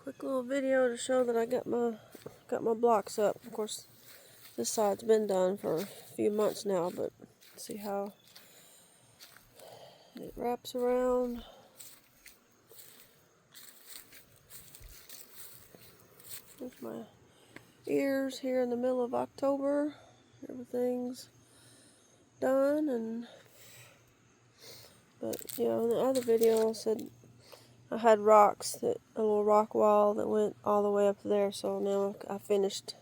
Quick little video to show that I got my blocks up. Of course, this side's been done for a few months now, but see how it wraps around. There's my ears here in the middle of October. Everything's done, but you know, in the other video I said I had rocks, a little rock wall that went all the way up there, so now I finished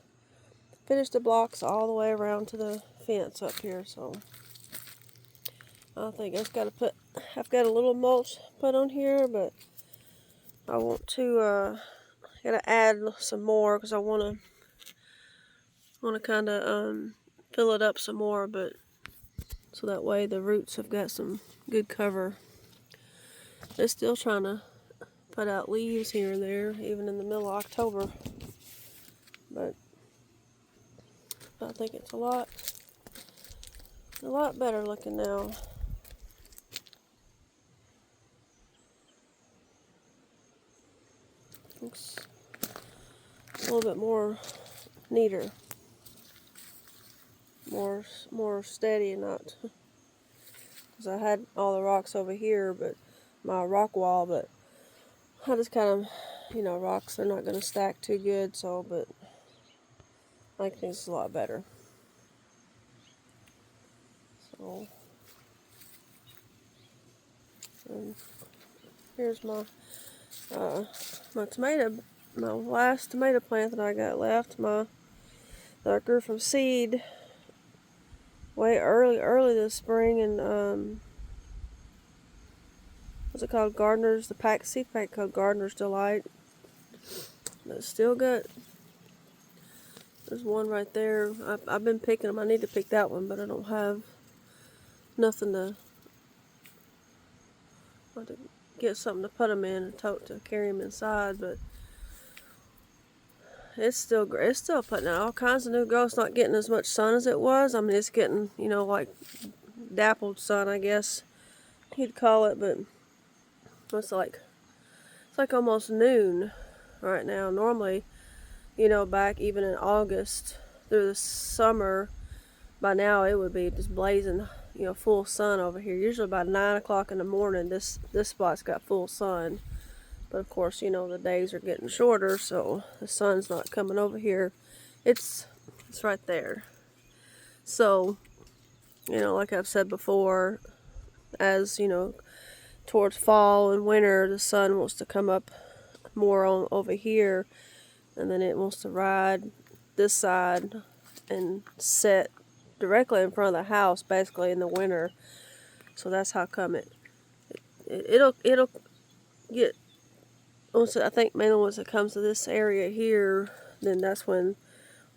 the blocks all the way around to the fence up here. So I think I've got a little mulch put on here, but I want to gotta add some more because I want to kind of fill it up some more, but so that way the roots have got some good cover. They're still trying to put out leaves here and there, even in the middle of October, but I think it's a lot better looking now. Looks a little bit more neater, more steady, and not because I had all the rocks over here, but my rock wall, but I just kind of, you know, rocks are not going to stack too good, so, but I think it's a lot better. So, and here's my my last tomato plant that I got left, that I grew from seed way early this spring, and what's it called? The seed pack called Gardener's Delight. But it's still good. There's one right there. I've been picking them. I need to pick that one, but I don't have nothing to get something to put them in, a tote to carry them inside. But it's still putting out all kinds of new growth. It's not getting as much sun as it was. I mean, it's getting, you know, like dappled sun, I guess you'd call it, but it's like almost noon right now. Normally, you know, back even in August through the summer, by now it would be just blazing, you know, full sun over here. Usually by 9 o'clock in the morning, this spot's got full sun. But of course, you know, the days are getting shorter, so the sun's not coming over here. It's right there. So, you know, like I've said before, as you know, towards fall and winter, the sun wants to come up more over here, and then it wants to ride this side and set directly in front of the house, basically in the winter. So that's how come it'll get. I think mainly once it comes to this area here, then that's when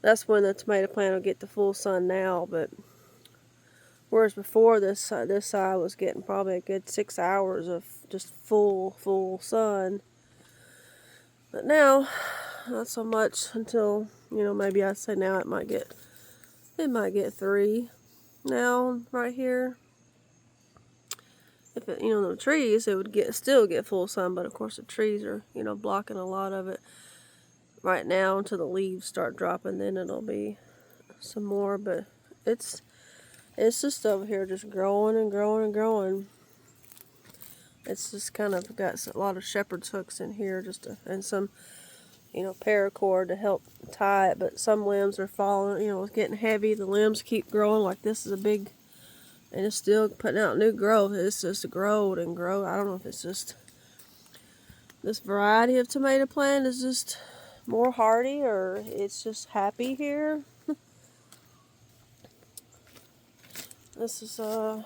the tomato plant will get the full sun now. But whereas before, this side was getting probably a good 6 hours of just full sun. But now, not so much until, you know, maybe I'd say now it might get 3 now right here. If it, you know, the trees, it would still get full sun, but of course the trees are, you know, blocking a lot of it right now until the leaves start dropping. Then it'll be some more, but it's just over here just growing and growing and growing. It's just kind of got a lot of shepherd's hooks in here, and some, you know, paracord to help tie it. But some limbs are falling, you know, it's getting heavy. The limbs keep growing. Like this is a big. And it's still putting out new growth. It's just growed and grow. I don't know if it's just this variety of tomato plant is just more hardy, or it's just happy here. This is I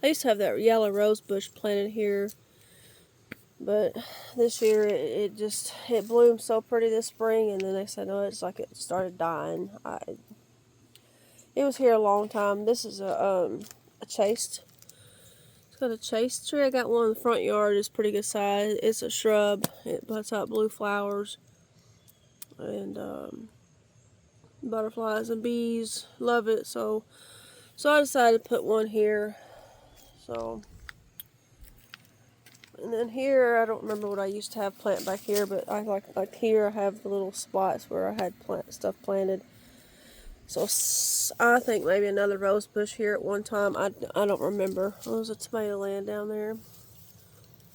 used to have that yellow rose bush planted here, but this year it bloomed so pretty this spring, and then they said no, it's like it started dying. It was here a long time. This is a chaste. It's got a chaste tree. I got one in the front yard. It's pretty good size. It's a shrub. It puts out blue flowers, and butterflies and bees love it. So I decided to put one here. So And then here, I don't remember what I used to have plant back here, but I like here I have the little spots where I had stuff planted. So I think maybe another rose bush here at one time. I don't remember. There was a tomato land down there.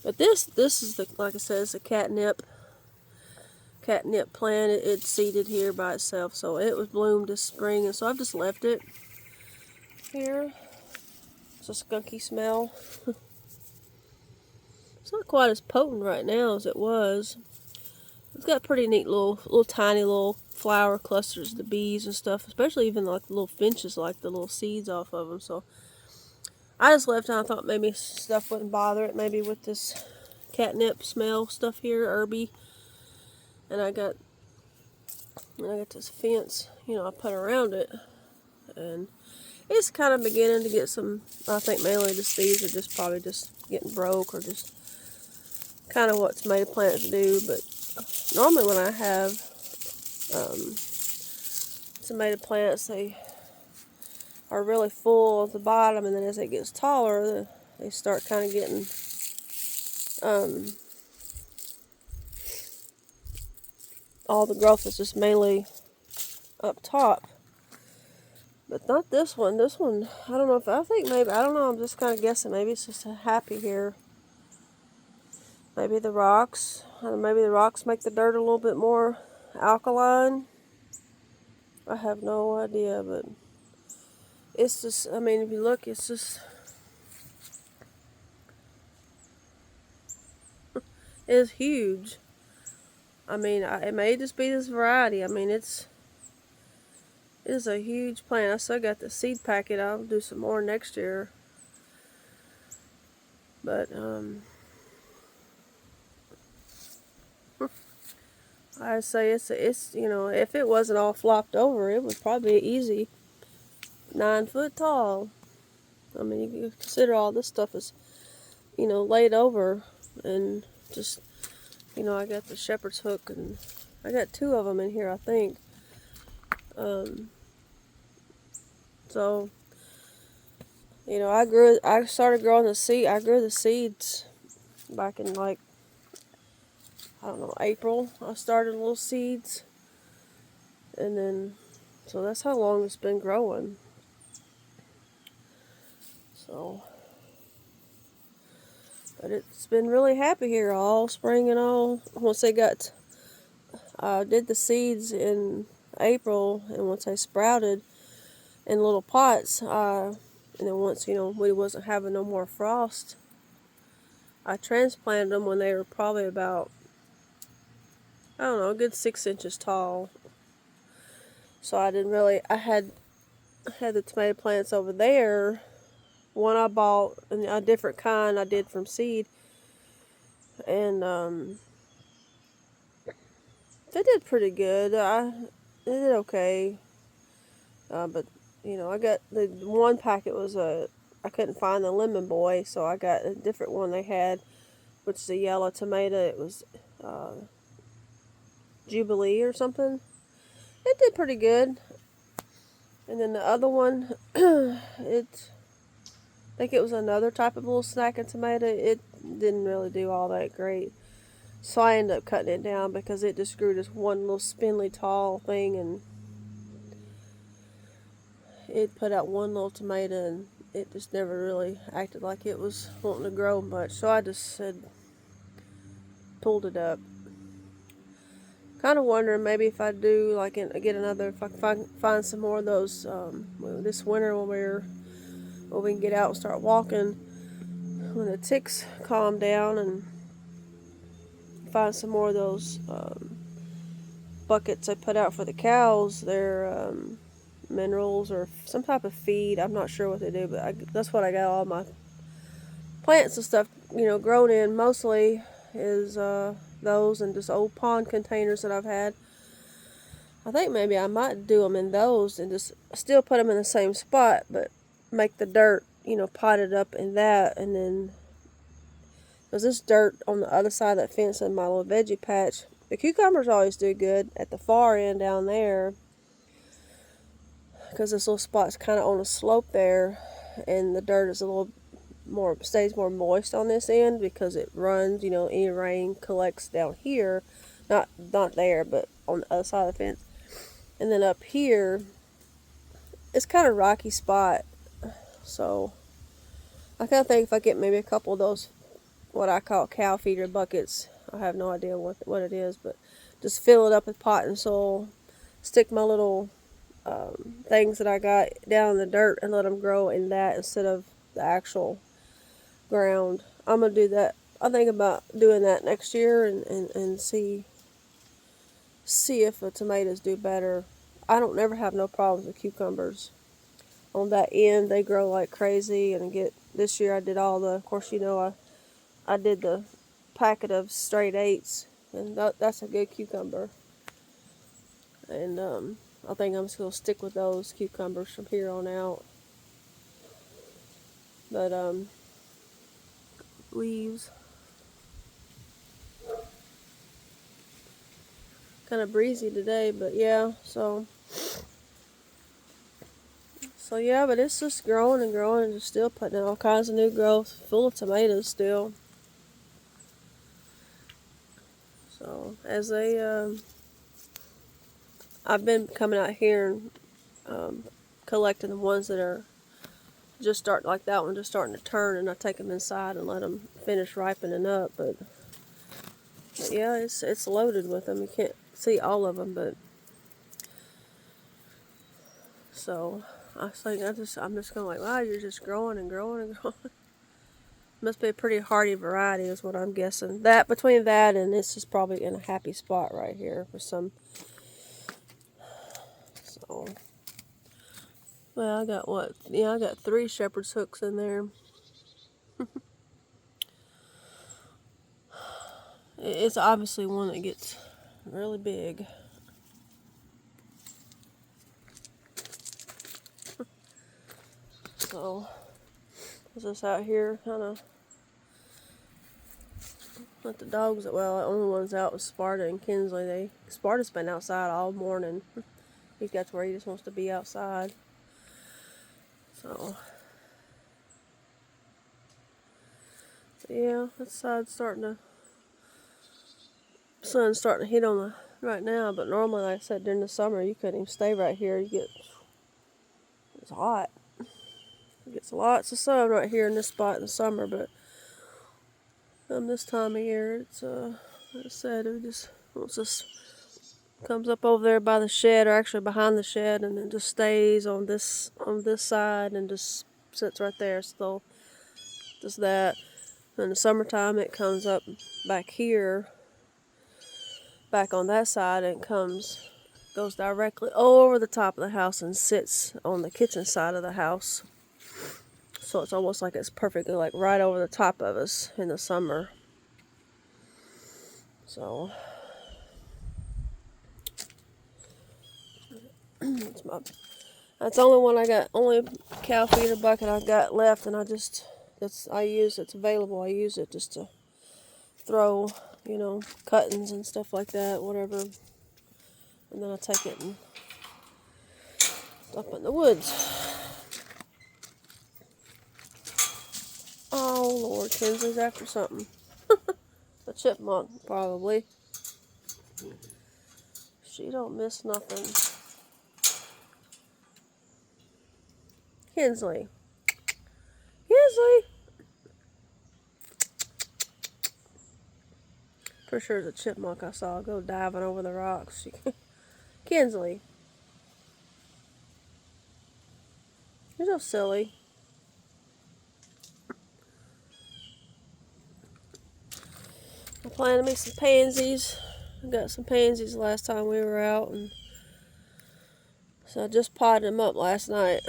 But this is the, like I said, it's a catnip plant. It's seeded here by itself, so it was bloomed this spring, and so I've just left it here. It's a skunky smell. It's not quite as potent right now as it was. It's got pretty neat little tiny little flower clusters, the bees and stuff, especially even like the little finches like the little seeds off of them. So I just left it. I thought maybe stuff wouldn't bother it, maybe with this catnip smell stuff here, herby. And I got this fence, I put around it, and it's kind of beginning to get some. I think mainly the seeds are just probably just getting broke, or just kind of what tomato plants do. But normally when I have tomato plants, they are really full at the bottom, and then as it gets taller, they start kind of getting all the growth is just mainly up top. But not this one. This one, I don't know I don't know, I'm just kind of guessing. Maybe it's just happy here. Maybe the rocks make the dirt a little bit more alkaline. I have no idea, but it's just, I mean, if you look, it's just, it's huge. I mean, it may just be this variety. I mean, it is a huge plant. I still got the seed packet. I'll do some more next year. But, I say it's if it wasn't all flopped over, it would probably be easy 9 foot tall. I mean, you consider all this stuff is, laid over, and just, I got the shepherd's hook, and I got 2 of them in here, I think. So, I started growing I grew the seeds back in like, I don't know, April. I started little seeds, and then, so that's how long it's been growing. So, but it's been really happy here all spring and all. Once they got, I did the seeds in April, and once they sprouted in little pots, and then once, we wasn't having no more frost, I transplanted them when they were probably about, I don't know, a good 6 inches tall. So I had the tomato plants over there. One I bought, and a different kind I did from seed, and they did pretty good. They did okay, but I got the one packet was I couldn't find the lemon boy, so I got a different one they had, which is a yellow tomato. It was Jubilee or something. It did pretty good. And then the other one, I think it was another type of little snacking tomato. It didn't really do all that great. So I ended up cutting it down because it just grew this one little spindly tall thing, and it put out one little tomato, and it just never really acted like it was wanting to grow much. So I just pulled it up. Kind of wondering maybe if I do if I can find some more of those this winter when we can get out and start walking, when the ticks calm down, and find some more of those buckets I put out for the cows. They're minerals or some type of feed. I'm not sure what they do, but that's what I got all my plants and stuff grown in. Mostly is those and just old pond containers that I've had. I think maybe I might do them in those and just still put them in the same spot, but make the dirt potted up in that. And then there's this dirt on the other side of that fence in my little veggie patch. The cucumbers always do good at the far end down there, because this little spot's kind of on a slope there, and the dirt is a little stays more moist on this end because it runs. You know, any rain collects down here, not there, but on the other side of the fence. And then up here, it's kind of rocky spot. So I kind of think if I get maybe a couple of those, what I call cow feeder buckets, I have no idea what it is, but just fill it up with pot and soil, stick my little things that I got down in the dirt and let them grow in that instead of the actual ground. I'm going to do that. I think about doing that next year and see if the tomatoes do better. I don't never have no problems with cucumbers. On that end, they grow like crazy, and this year I did of course, you know, I did the packet of straight 8s, and that's a good cucumber. And I think I'm just going to stick with those cucumbers from here on out. But leaves. Kind of breezy today, but yeah, so yeah, but it's just growing and growing and just still putting in all kinds of new growth, full of tomatoes still. So as I've been coming out here and collecting the ones that are just starting, like that one, just starting to turn, and I take them inside and let them finish ripening up. But yeah, it's loaded with them. You can't see all of them, but so I think I'm just going like, wow, you're just growing and growing and growing. Must be a pretty hardy variety, is what I'm guessing. That between that and this is probably in a happy spot right here for some. So, well, I got what? Yeah, I got 3 shepherd's hooks in there. It's obviously one that gets really big. So, I was just out here kind of let the dogs, well, the only ones out was Sparta and Kinsley. Sparta's been outside all morning. He's got to where he just wants to be outside. So, yeah, that side's sun's starting to hit on the right now, but normally, like I said, during the summer, you couldn't even stay right here. It's hot. It gets lots of sun right here in this spot in the summer, but this time of year, it's like I said, it just comes up over there by the shed, or actually behind the shed, and then just stays on this side and just sits right there. So just that. In the summertime, it comes up back here, back on that side, and goes directly over the top of the house and sits on the kitchen side of the house. So it's almost like it's perfectly like right over the top of us in the summer. So that's the only one I got, only cow feeder bucket I've got left, and it's available. I use it just to throw, cuttings and stuff like that, whatever. And then I take it and dump it in the woods. Oh Lord, Kinsley's after something. A chipmunk, probably. She don't miss nothing. Kinsley. For sure it's a chipmunk I saw go diving over the rocks. Kinsley. You're so silly. I planted me some pansies. I got some pansies last time we were out, and so I just potted them up yesterday.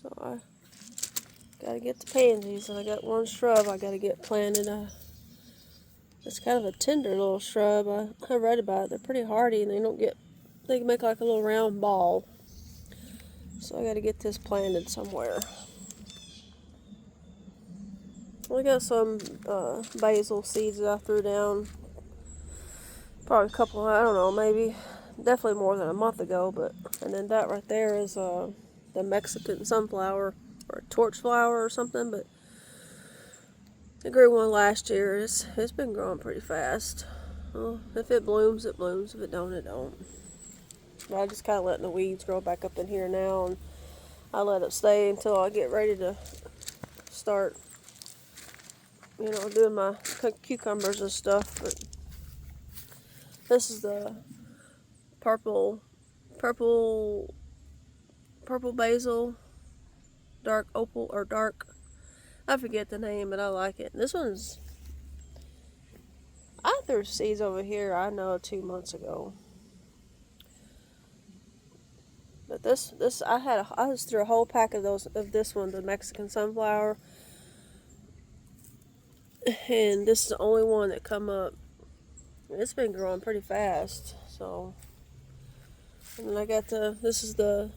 So I gotta get the pansies, and I got one shrub I gotta get planted. It's kind of a tender little shrub. I read about it. They're pretty hardy, and they can make like a little round ball. So I gotta get this planted somewhere. I got some basil seeds that I threw down. Probably a couple, I don't know, maybe, definitely more than a month ago. And then that right there is the Mexican sunflower or torch flower or something, but I grew one last year. It's been growing pretty fast. Well, if it blooms, it blooms. If it don't, it don't. But I just kind of letting the weeds grow back up in here now, and I let it stay until I get ready to start, doing my cucumbers and stuff. But this is the purple basil, dark opal or dark. I forget the name, but I like it. This one's, I threw seeds over here, I know, 2 months ago. But this I just threw a whole pack of this one, the Mexican sunflower, and this is the only one that come up. It's been growing pretty fast. So, and then I got this is the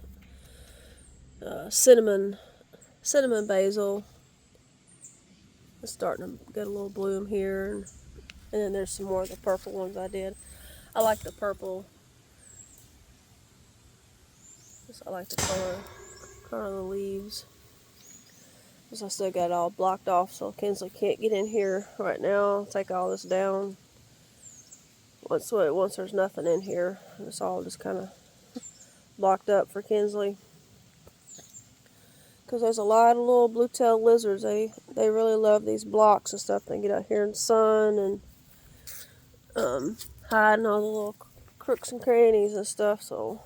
cinnamon basil. It's starting to get a little bloom here, and then there's some more of the purple ones I did. I like the purple. I like the color of the leaves. Because I still got it all blocked off, so Kinsley can't get in here right now. I'll take all this down. Once there's nothing in here, it's all just kind of blocked up for Kinsley. Because there's a lot of little blue-tailed lizards. They really love these blocks and stuff. They get out here in the sun and hide in all the little crooks and crannies and stuff. So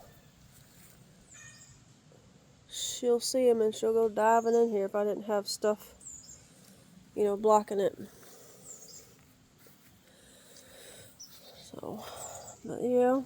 she'll see them and she'll go diving in here if I didn't have stuff, blocking it. So, but yeah,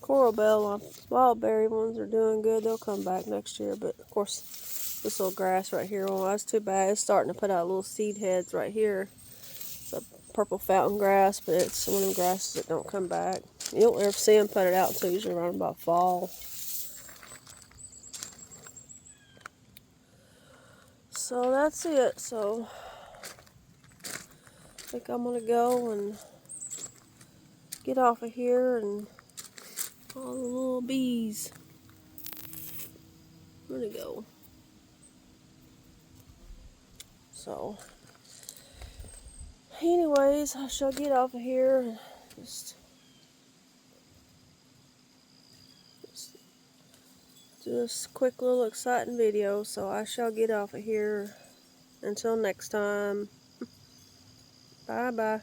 coral bell, wild berry ones are doing good. They'll come back next year, but of course, this little grass right here, well, that's too bad. It's starting to put out little seed heads right here. It's a purple fountain grass, but it's one of them grasses that don't come back. You don't ever see them put it out until usually around about fall. So that's it. So I think I'm gonna go and get off of here and all the little bees. I'm gonna go. So anyways, I shall get off of here and just do this quick little exciting video. So I shall get off of here. Until next time. Bye bye.